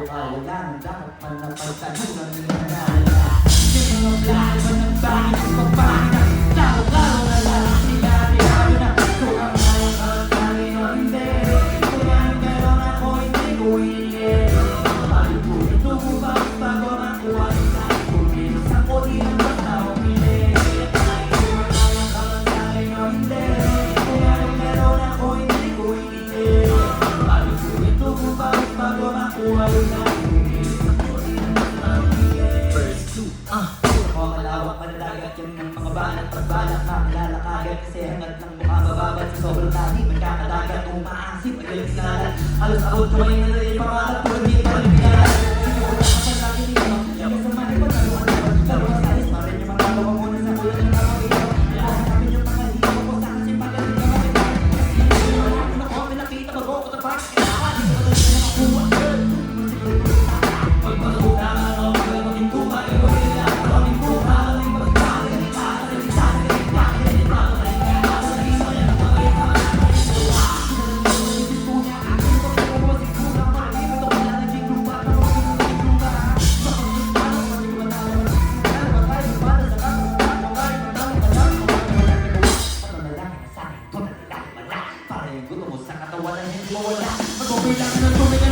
ko ay wala nang dapat man napalitan ko ng nangyayari. Yung mga plano ba ng bangin at pagpangin na lalo-lalo na lang sinari-hari na kung ang ngayon ang tangin o hindi. Kung yan meron ako hindi ko hindi. Palipulin tumubang bago makuha nila. Kung minsan ko di ang basta umili. Kung ang tangin o hindi. Kung yan meron ako hindi ko hindi. Palipulin tumubang bago makuha nila. Malawak malalagat yan ng mga banat pagbalak na nilalakagan kasi hangat ng mukha mababat sa sobrang tani magkakadagat umaasip magaling sinalan halos abot kamay na rin yung pangalat pero hindi pa rin pinalan siguro na kapag lagi dito yung sa mga ibang naluhan na laro sa alis marin yung mga gawa muna sa kuya ng mga ito kami yung mga hito ko sa kasi magaling na makita kasi yung mga na ko pinakita mag-o ko tapak kailangan dito ka na nakakuha pag maluta ako maging kumay ko nila maging kumay gusto mo sa katawan ng hindi mo wala. Mag-uwi lang ng tubig